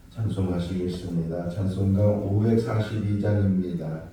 찬송하시겠습니다. 찬송가 542장입니다.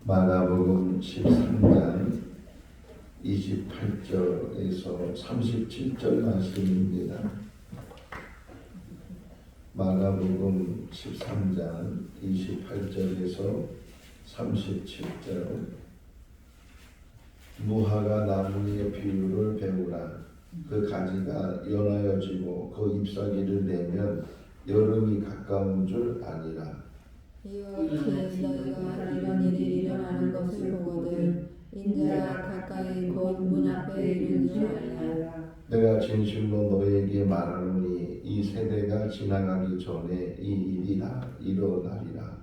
마가복음 13장 28절에서 37절 말씀입니다. 마가복음 13장 28절에서 37절. 무화과 나무의 비유를 배우라. 그 가지가 연하여지고 그 잎사귀를 내면 여름이 가까운 줄 아니라. 이와 같이 너희가 이런 일이 일어나는 것을 보거든 인자가 가까이 곧 문 앞에 이르는 줄 알라. 내가 진실로 너희에게 말하노니 이 세대가 지나가기 전에 이 일이 일어나리라.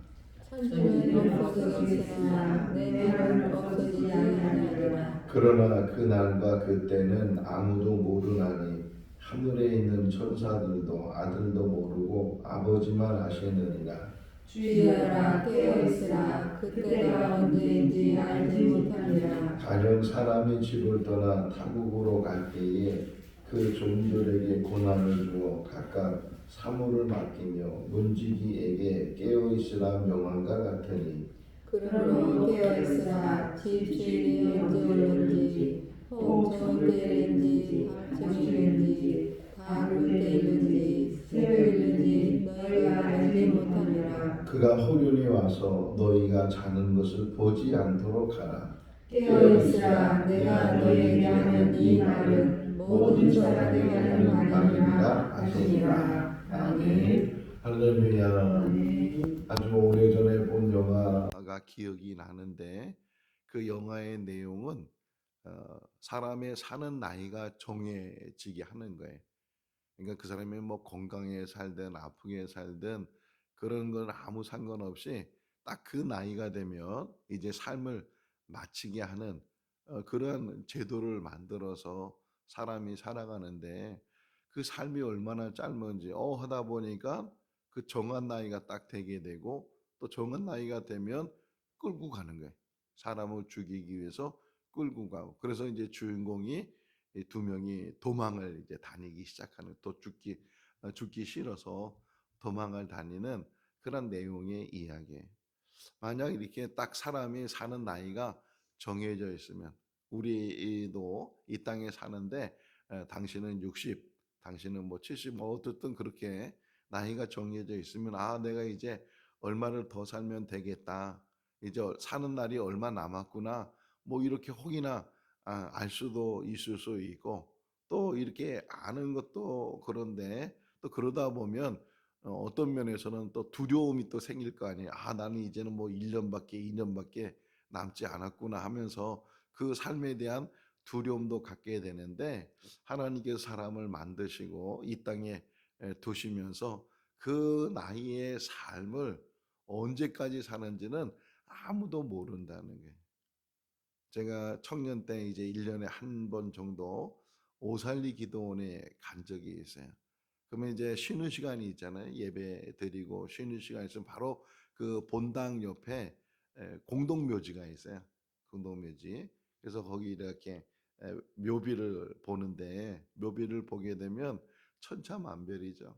천지는 없어지겠으나 내 말은 없어지지 아니하리라. 그러나 그 날과 그때는 아무도 모르나니 하늘에 있는 천사들도 아들도 모르고 아버지만 아시느니라. 주의하라, 깨어있으라. 그때가 언제인지 알지 못하리라. 가령 사람이 집을 떠나 타국으로 갈 때에 그 종들에게 고난을 주어 각각 사물을 맡기며 문지기에게 깨어있으라 명한과 같으니. 그러므로 깨어있으라. 집 주인이 언제 오는지 혹 저녁 때일는지 밤중일는지 다음 때일는지 새벽일는지 너희가 알지 못하리라. 그가 호련히 와서 너희가 자는 것을 보지 않도록 하라. 깨어있으라. 내가 너희에게 하는 이 말은 모든 사람에게 하는 말이니라 하시니라. 아멘. 할렐루야. 아주 오래전에 본 영화가 기억이 나는데 그 영화의 내용은 사람의 사는 나이가 정해지게 하는 거예요. 그러니까 그 사람이 뭐 건강에 살든 아프게 살든 그런 건 아무 상관없이 딱 그 나이가 되면 이제 삶을 마치게 하는 그러한 제도를 만들어서 사람이 살아가는데 그 삶이 얼마나 짧은지 하다 보니까 그 정한 나이가 딱 되게 되고 또 정한 나이가 되면 끌고 가는 거예요. 사람을 죽이기 위해서 끌고 가고. 그래서 이제 주인공이 이 두 명이 도망을 이제 다니기 시작하는, 또 죽기 싫어서 도망을 다니는 그런 내용의 이야기예요. 만약 이렇게 딱 사람이 사는 나이가 정해져 있으면, 우리도 이 땅에 사는데 당신은 60, 당신은 뭐 70, 뭐 어쨌든 그렇게 나이가 정해져 있으면 내가 이제 얼마를 더 살면 되겠다. 이제 사는 날이 얼마 남았구나. 뭐 이렇게 혹이나 알 수도 있을 수 있고 또 이렇게 아는 것도 그런데 또 그러다 보면 어떤 면에서는 또 두려움이 또 생길 거 아니에요. 나는 이제는 뭐 1 년밖에 2 년밖에 남지 않았구나 하면서 그 삶에 대한 두려움도 갖게 되는데 하나님께서 사람을 만드시고 이 땅에 두시면서 그 나이의 삶을 언제까지 사는지는 아무도 모른다는 거예요. 제가 청년 때 이제 1 년에 한 번 정도 오살리 기도원에 간 적이 있어요. 그러면 이제 쉬는 시간이 있잖아요. 예배 드리고 쉬는 시간이 있으면 바로 그 본당 옆에 공동묘지가 있어요. 공동묘지. 그래서 거기 이렇게 묘비를 보는데 묘비를 보게 되면 천차만별이죠.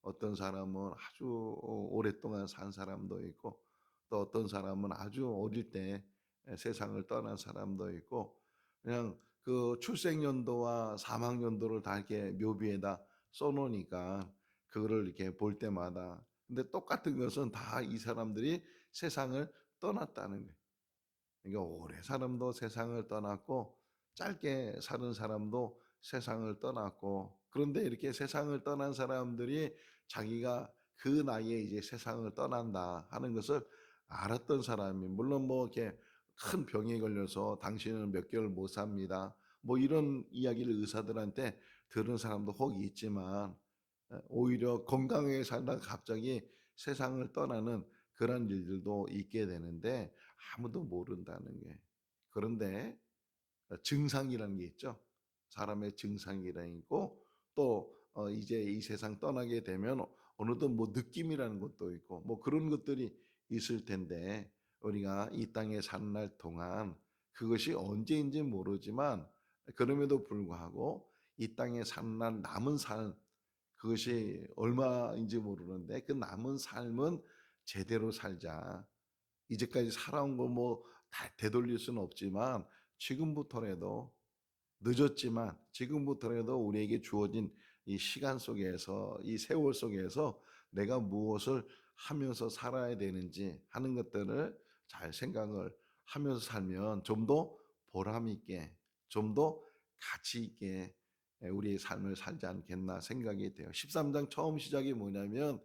어떤 사람은 아주 오랫동안 산 사람도 있고 또 어떤 사람은 아주 어릴 때 세상을 떠난 사람도 있고 그냥 그 출생 연도와 사망 연도를 다 이렇게 묘비에다 써 놓으니까 그거를 이렇게 볼 때마다 근데 똑같은 것은 다 이 사람들이 세상을 떠났다는 거예요. 그러니까 오래 사람도 세상을 떠났고 짧게 사는 사람도 세상을 떠났고 그런데 이렇게 세상을 떠난 사람들이 자기가 그 나이에 이제 세상을 떠난다 하는 것을 알았던 사람이 물론 뭐 이렇게 큰 병에 걸려서 당신은 몇 개월 못 삽니다. 뭐 이런 이야기를 의사들한테 들은 사람도 혹 있지만 오히려 건강하게 살다가 갑자기 세상을 떠나는 그런 일들도 있게 되는데 아무도 모른다는 게. 그런데 증상이라는 게 있죠. 사람의 증상이라는 게 있고 또 이제 이 세상 떠나게 되면 어느덧 뭐 느낌이라는 것도 있고 뭐 그런 것들이 있을 텐데 우리가 이 땅에 사는 날 동안 그것이 언제인지 모르지만 그럼에도 불구하고 이 땅에 사는 날 남은 삶 그것이 얼마인지 모르는데 그 남은 삶은 제대로 살자. 이제까지 살아온 거 뭐 다 되돌릴 수는 없지만 지금부터라도 늦었지만 지금부터라도 우리에게 주어진 이 시간 속에서 이 세월 속에서 내가 무엇을 하면서 살아야 되는지 하는 것들을 잘 생각을 하면서 살면 좀 더 보람 있게 좀 더 가치 있게 우리의 삶을 살지 않겠나 생각이 돼요. 13장 처음 시작이 뭐냐면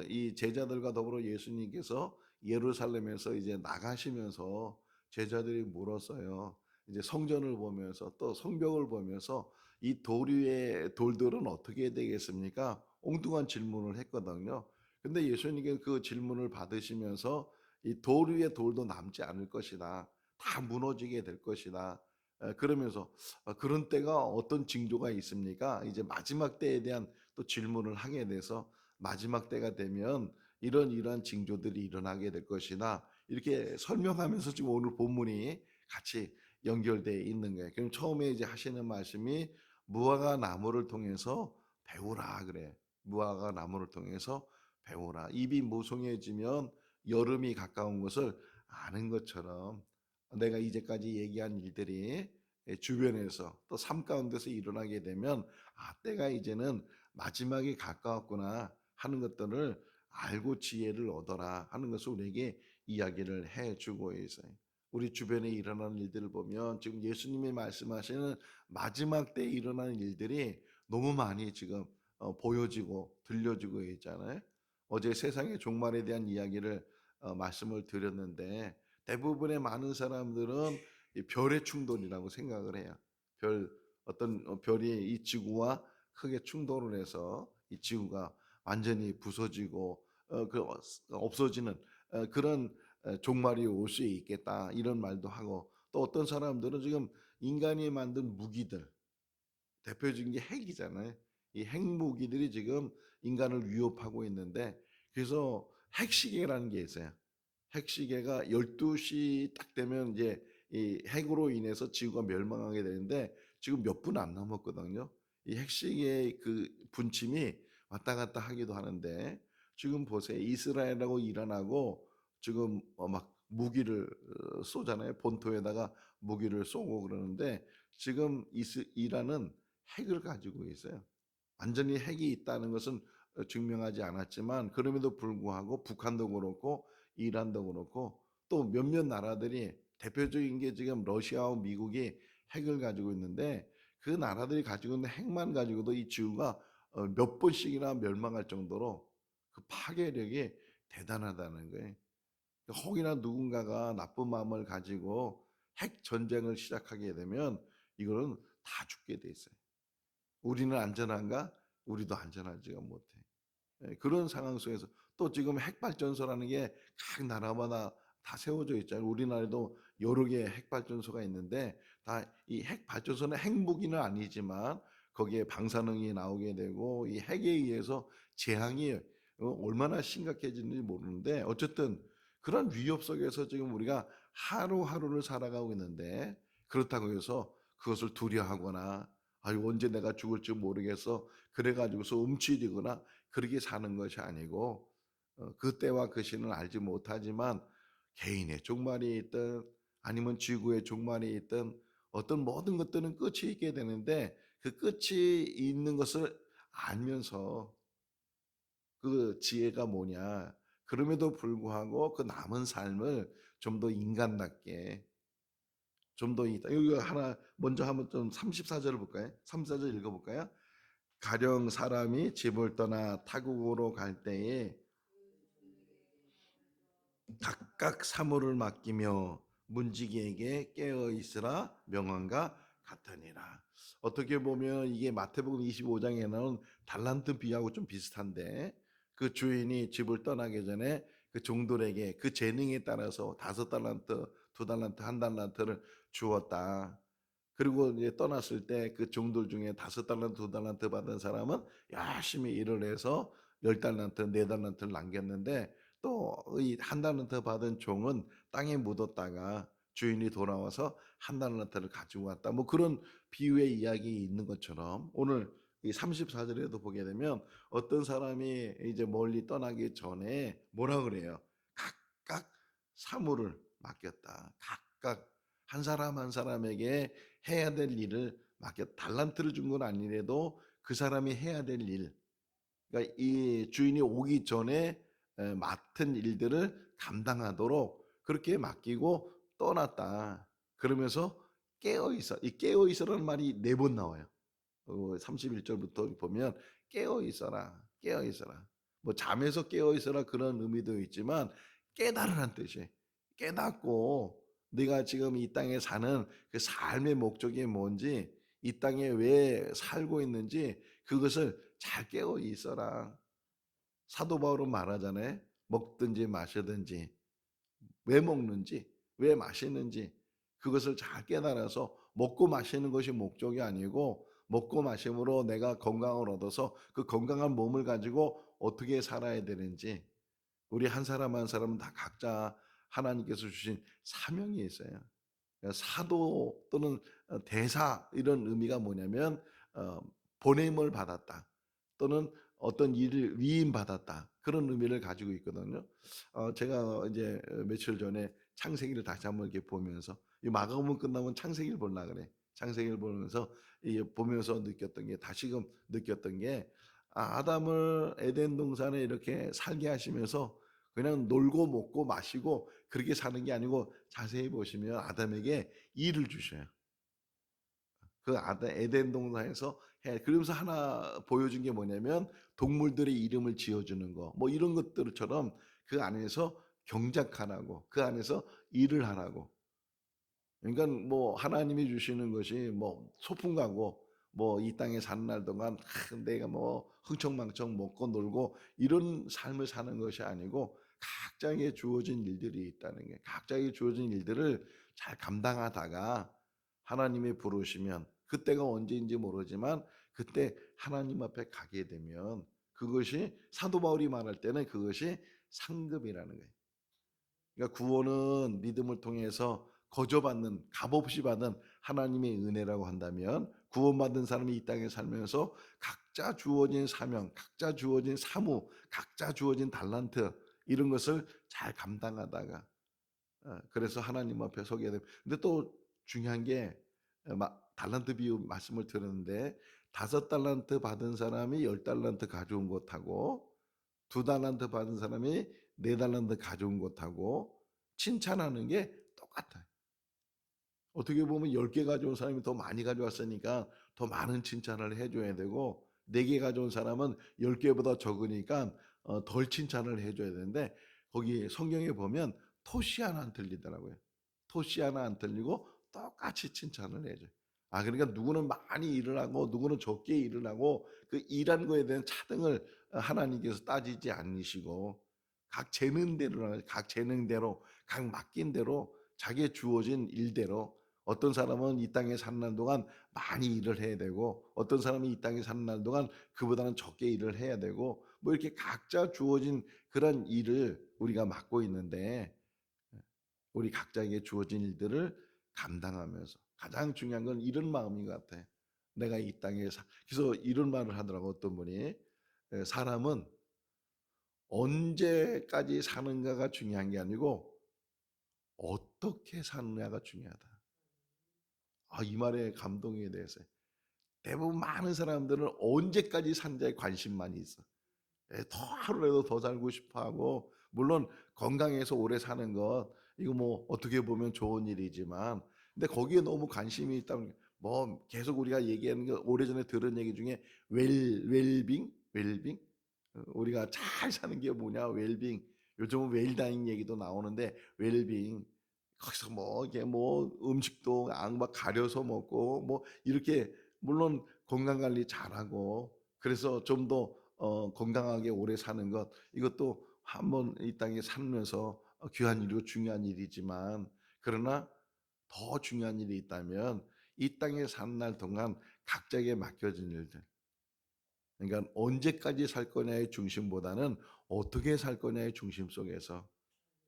이 제자들과 더불어 예수님께서 예루살렘에서 이제 나가시면서 제자들이 물었어요. 이제 성전을 보면서 또 성벽을 보면서 이 도리의 돌들은 어떻게 되겠습니까? 엉뚱한 질문을 했거든요. 근데 예수님께 그 질문을 받으시면서 이 돌 위의 돌도 남지 않을 것이다. 다 무너지게 될 것이다. 그러면서 그런 때가 어떤 징조가 있습니까? 이제 마지막 때에 대한 또 질문을 하게 돼서 마지막 때가 되면 이러한 징조들이 일어나게 될 것이다. 이렇게 설명하면서 지금 오늘 본문이 같이 연결되어 있는 거예요. 그럼 처음에 이제 하시는 말씀이 무화과 나무를 통해서 배우라 그래. 무화과 나무를 통해서 배우라. 입이 무성해지면 여름이 가까운 것을 아는 것처럼 내가 이제까지 얘기한 일들이 주변에서 또 삶 가운데서 일어나게 되면 때가 이제는 마지막이 가까웠구나 하는 것들을 알고 지혜를 얻어라 하는 것을 우리에게 이야기를 해주고 있어요. 우리 주변에 일어나는 일들을 보면 지금 예수님이 말씀하시는 마지막 때에 일어나는 일들이 너무 많이 지금 보여지고 들려지고 있잖아요. 어제 세상의 종말에 대한 이야기를 말씀을 드렸는데 대부분의 많은 사람들은 이 별의 충돌이라고 생각을 해요. 어떤 별이 이 지구와 크게 충돌을 해서 이 지구가 완전히 부서지고 없어지는 그런 종말이 올 수 있겠다 이런 말도 하고 또 어떤 사람들은 지금 인간이 만든 무기들 대표적인 게 핵이잖아요. 이 핵무기들이 지금 인간을 위협하고 있는데 그래서 핵시계라는 게 있어요. 핵시계가 12시 딱 되면 이제 이 핵으로 인해서 지구가 멸망하게 되는데 지금 몇 분 안 남았거든요. 이 핵시계의 그 분침이 왔다 갔다 하기도 하는데 지금 보세요. 이스라엘하고 이란하고 지금 막 무기를 쏘잖아요. 본토에다가 무기를 쏘고 그러는데 지금 이란은 핵을 가지고 있어요. 완전히 핵이 있다는 것은 증명하지 않았지만 그럼에도 불구하고 북한도 그렇고 이란도 그렇고 또 몇몇 나라들이 대표적인 게 지금 러시아와 미국이 핵을 가지고 있는데 그 나라들이 가지고 있는 핵만 가지고도 이 지구가 몇 번씩이나 멸망할 정도로 그 파괴력이 대단하다는 거예요. 혹이나 누군가가 나쁜 마음을 가지고 핵 전쟁을 시작하게 되면 이거는 다 죽게 돼 있어요. 우리는 안전한가? 우리도 안전하지가 못해. 예, 그런 상황 속에서 또 지금 핵발전소라는 게 각 나라마다 다 세워져 있잖아요. 우리나라에도 여러 개의 핵발전소가 있는데 다 이 핵발전소는 핵무기는 아니지만 거기에 방사능이 나오게 되고 이 핵에 의해서 재앙이 얼마나 심각해지는지 모르는데 어쨌든 그런 위협 속에서 지금 우리가 하루하루를 살아가고 있는데 그렇다고 해서 그것을 두려워하거나 아유 언제 내가 죽을지 모르겠어 그래가지고서 움츠리거나 그렇게 사는 것이 아니고 그 때와 그 시는 알지 못하지만 개인의 종말이 있든 아니면 지구의 종말이 있든 어떤 모든 것들은 끝이 있게 되는데 그 끝이 있는 것을 알면서 그 지혜가 뭐냐 그럼에도 불구하고 그 남은 삶을 좀 더 인간답게 좀 더 여기 하나 먼저 한번 좀 34절을 볼까요? 34절 읽어볼까요? 가령 사람이 집을 떠나 타국으로 갈 때에 각각 사물을 맡기며 문지기에게 깨어 있으라 명함과 같으니라. 어떻게 보면 이게 마태복음 25장에 나온 달란트 비유하고 좀 비슷한데 그 주인이 집을 떠나기 전에 그 종들에게 그 재능에 따라서 5달란트, 2달란트, 1달란트를 주었다. 그리고 이제 떠났을 때 그 종들 중에 5달란트, 2달란트 받은 사람은 열심히 일을 해서 10달란트, 4달란트를 남겼는데 또 이 1달란트 받은 종은 땅에 묻었다가 주인이 돌아와서 1달란트를 가지고 왔다. 뭐 그런 비유의 이야기 있는 것처럼 오늘 이 34절에도 보게 되면 어떤 사람이 이제 멀리 떠나기 전에 뭐라 그래요? 각각 사물을 맡겼다. 각각 한 사람 한 사람에게 해야 될 일을 맡겼. 달란트를 준 건 아니래도 그 사람이 해야 될 일. 그러니까 이 주인이 오기 전에 맡은 일들을 감당하도록 그렇게 맡기고 떠났다. 그러면서 깨어 있어. 이 깨어 있어라는 말이 4번 나와요. 31절부터 보면 깨어 있어라. 깨어 있어라. 뭐 잠에서 깨어 있어라 그런 의미도 있지만 깨달으란 뜻이에요. 깨닫고 네가 지금 이 땅에 사는 그 삶의 목적이 뭔지 이 땅에 왜 살고 있는지 그것을 잘 깨어 있어라. 사도 바울은 말하잖아요. 먹든지 마시든지 왜 먹는지 왜 마시는지 그것을 잘 깨달아서 먹고 마시는 것이 목적이 아니고 먹고 마심으로 내가 건강을 얻어서 그 건강한 몸을 가지고 어떻게 살아야 되는지 우리 한 사람 한 사람은 다 각자 하나님께서 주신 사명이 있어요. 그러니까 사도 또는 대사 이런 의미가 뭐냐면 어, 보냄을 받았다 또는 어떤 일을 위임받았다 그런 의미를 가지고 있거든요. 제가 이제 며칠 전에 창세기를 다시 한번 이렇게 보면서 이 마가복음 끝나면 창세기를 보려 그래. 창세기를 보면서 이 보면서 느꼈던 게 다시금 느꼈던 게 아담을 에덴 동산에 이렇게 살게 하시면서 그냥 놀고 먹고 마시고 그렇게 사는 게 아니고 자세히 보시면 아담에게 일을 주셔요. 그 아담 에덴 동산에서 해. 그러면서 하나 보여준 게 뭐냐면 동물들의 이름을 지어주는 거, 뭐 이런 것들처럼 그 안에서 경작하라고, 그 안에서 일을 하라고. 그러니까 뭐 하나님이 주시는 것이 뭐 소풍 가고 뭐 이 땅에 사는 날 동안 내가 뭐 흥청망청 먹고 놀고 이런 삶을 사는 것이 아니고 각자에게 주어진 일들이 있다는 게 각자에게 주어진 일들을 잘 감당하다가 하나님이 부르시면 그때가 언제인지 모르지만 그때 하나님 앞에 가게 되면 그것이 사도 바울이 말할 때는 그것이 상급이라는 거예요. 그러니까 구원은 믿음을 통해서 거저받는 값없이 받은 하나님의 은혜라고 한다면 구원받은 사람이 이 땅에 살면서 각자 주어진 사명, 각자 주어진 사무, 각자 주어진 달란트 이런 것을 잘 감당하다가 그래서 하나님 앞에 서게 됩니다. 근데 또 중요한 게 달란트 비유 말씀을 들었는데 5달란트 받은 사람이 10달란트 가져온 것하고 2달란트 받은 사람이 4달란트 가져온 것하고 칭찬하는 게 똑같아요. 어떻게 보면 10개 가져온 사람이 더 많이 가져왔으니까 더 많은 칭찬을 해줘야 되고 4개 가져온 사람은 10개보다 적으니까 덜 칭찬을 해줘야 되는데 거기 성경에 보면 토시 하나 안 틀리더라고요. 토시 하나 안 틀리고 똑같이 칭찬을 해줘요. 그러니까 누구는 많이 일을 하고 누구는 적게 일을 하고 그 일한 거에 대한 차등을 하나님께서 따지지 않으시고 각 재능대로 각 맡긴 대로 자기의 주어진 일대로 어떤 사람은 이 땅에 사는 날 동안 많이 일을 해야 되고 어떤 사람이 이 땅에 사는 날 동안 그보다는 적게 일을 해야 되고 뭐 이렇게 각자 주어진 그런 일을 우리가 맡고 있는데 우리 각자에게 주어진 일들을 감당하면서 가장 중요한 건 이런 마음인 것 같아요. 내가 이 땅에 그래서 이런 말을 하더라고 어떤 분이 사람은 언제까지 사는가가 중요한 게 아니고 어떻게 사느냐가 중요하다. 이 말에 감동이 돼서 대부분 많은 사람들은 언제까지 산자에 관심만 있어. 더 하루라도 더 살고 싶어하고 물론 건강해서 오래 사는 것 이거 뭐 어떻게 보면 좋은 일이지만 근데 거기에 너무 관심이 있다면 뭐 계속 우리가 얘기하는 게 오래전에 들은 얘기 중에 웰빙 우리가 잘 사는 게 뭐냐 웰빙 요즘은 웰다잉 얘기도 나오는데 웰빙 거기서 뭐 이게 뭐 음식도 막 가려서 먹고 뭐 이렇게 물론 건강 관리 잘하고 그래서 좀 더 건강하게 오래 사는 것 이것도 한번 이 땅에 살면서 귀한 일이고 중요한 일이지만 그러나 더 중요한 일이 있다면 이 땅에 사는 날 동안 각자에게 맡겨진 일들 그러니까 언제까지 살 거냐의 중심보다는 어떻게 살 거냐의 중심 속에서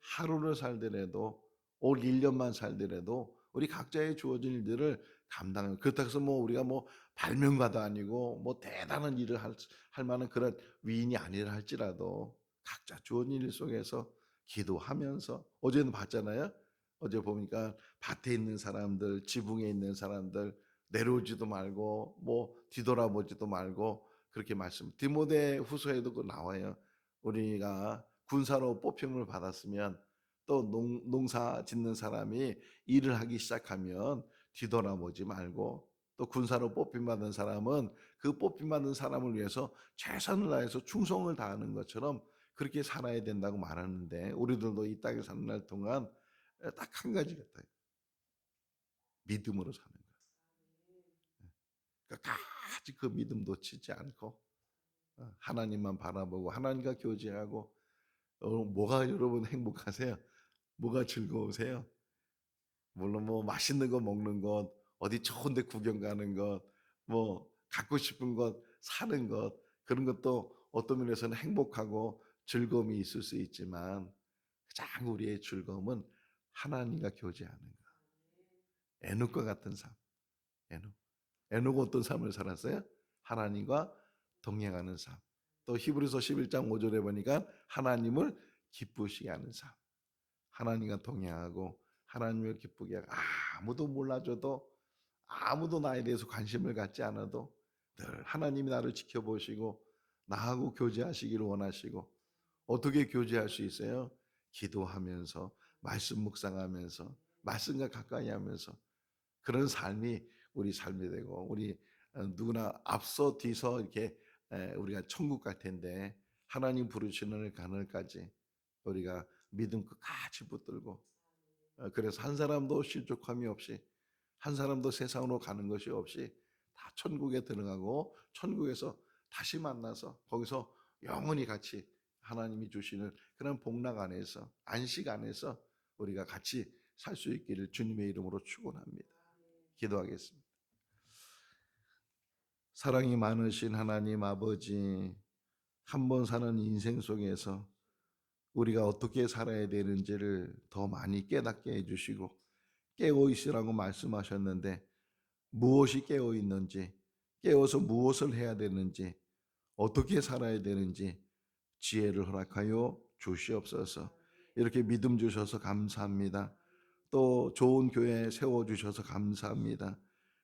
하루를 살더라도 올 1년만 살더라도 우리 각자의 주어진 일들을 감당하는 그렇다고 해서 뭐 우리가 뭐 발명가도 아니고 뭐 대단한 일을 할 만한 그런 위인이 아니라 할지라도 각자 주어진 일 속에서 기도하면서 어제는 봤잖아요. 어제 보니까 밭에 있는 사람들, 지붕에 있는 사람들 내려오지도 말고 뭐 뒤돌아보지도 말고 그렇게 말씀. 디모데 후서에도 그 나와요. 우리가 군사로 뽑힘을 받았으면 또 농사 짓는 사람이 일을 하기 시작하면 뒤돌아보지 말고 또 군사로 뽑힘받은 사람은 그 뽑힘받은 사람을 위해서 최선을 다해서 충성을 다하는 것처럼 그렇게 살아야 된다고 말하는데 우리들도 이 땅에 사는 날 동안 딱 한 가지 같아요. 믿음으로 사는 것. 끝까지 그 믿음 놓치지 않고 하나님만 바라보고 하나님과 교제하고 뭐가 여러분 행복하세요? 뭐가 즐거우세요? 물론 뭐 맛있는 거 먹는 것, 어디 좋은 데 구경 가는 것, 뭐 갖고 싶은 것 사는 것 그런 것도 어떤 면에서는 행복하고 즐거움이 있을 수 있지만 가장 우리의 즐거움은 하나님과 교제하는 것. 에녹과 같은 삶. 에녹. 에녹은 어떤 삶을 살았어요? 하나님과 동행하는 삶. 또 히브리서 11장 5절에 보니까 하나님을 기쁘시게 하는 삶. 하나님과 동행하고 하나님을 기쁘게 하고 아무도 몰라줘도 아무도 나에 대해서 관심을 갖지 않아도 늘 하나님이 나를 지켜보시고 나하고 교제하시기를 원하시고 어떻게 교제할 수 있어요? 기도하면서 말씀 묵상하면서 말씀과 가까이 하면서 그런 삶이 우리 삶이 되고 우리 누구나 앞서 뒤서 이렇게 우리가 천국 갈 텐데 하나님 부르시는 그늘까지 우리가 믿음 끝까지 붙들고 그래서 한 사람도 실족함이 없이 한 사람도 세상으로 가는 것이 없이 다 천국에 들어가고 천국에서 다시 만나서 거기서 영원히 같이 하나님이 주시는 그런 복락 안에서 안식 안에서 우리가 같이 살 수 있기를 주님의 이름으로 축원합니다. 기도하겠습니다. 사랑이 많으신 하나님 아버지 한 번 사는 인생 속에서 우리가 어떻게 살아야 되는지를 더 많이 깨닫게 해주시고 깨어 있으라고 말씀하셨는데 무엇이 깨어 있는지 깨어서 무엇을 해야 되는지 어떻게 살아야 되는지 지혜를 허락하여 주시옵소서. 이렇게 믿음 주셔서 감사합니다. 또 좋은 교회 세워주셔서 감사합니다.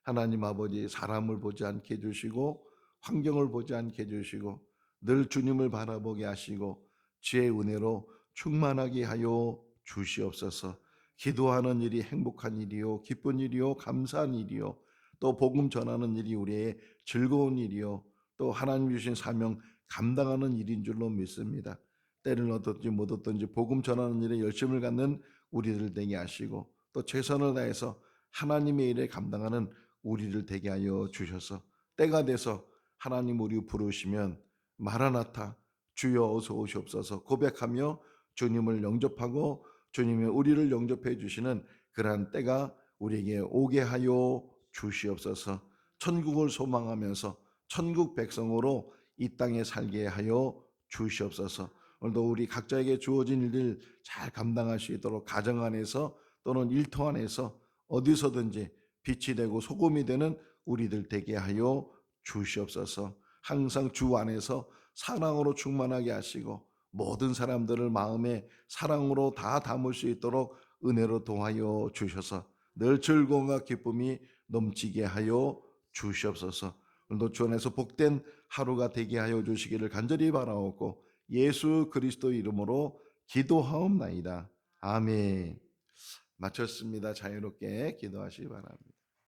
하나님 아버지 사람을 보지 않게 해주시고 환경을 보지 않게 해주시고 늘 주님을 바라보게 하시고 지혜의 은혜로 충만하게 하여 주시옵소서. 기도하는 일이 행복한 일이요 기쁜 일이요 감사한 일이요 또 복음 전하는 일이 우리의 즐거운 일이요 또 하나님 주신 사명 감당하는 일인 줄로 믿습니다. 때를 얻었든지 못 얻든지 복음 전하는 일에 열심을 갖는 우리들 되게 하시고 또 최선을 다해서 하나님의 일에 감당하는 우리를 되게 하여 주셔서 때가 돼서 하나님 우리 부르시면 마라나타 주여 어서 오시옵소서 고백하며 주님을 영접하고 주님이 우리를 영접해 주시는 그러한 때가 우리에게 오게 하여 주시옵소서. 천국을 소망하면서 천국 백성으로 이 땅에 살게 하여 주시옵소서. 오늘도 우리 각자에게 주어진 일을 잘 감당할 수 있도록 가정 안에서 또는 일터 안에서 어디서든지 빛이 되고 소금이 되는 우리들 되게 하여 주시옵소서. 항상 주 안에서 사랑으로 충만하게 하시고 모든 사람들을 마음에 사랑으로 다 담을 수 있도록 은혜로 도와여 주셔서 늘 즐거움과 기쁨이 넘치게 하여 주시옵소서. 오늘도 주 안에서 복된 하루가 되게 하여 주시기를 간절히 바라옵고 예수 그리스도 이름으로 기도하옵나이다. 아멘. 마쳤습니다. 자유롭게 기도하시기 바랍니다.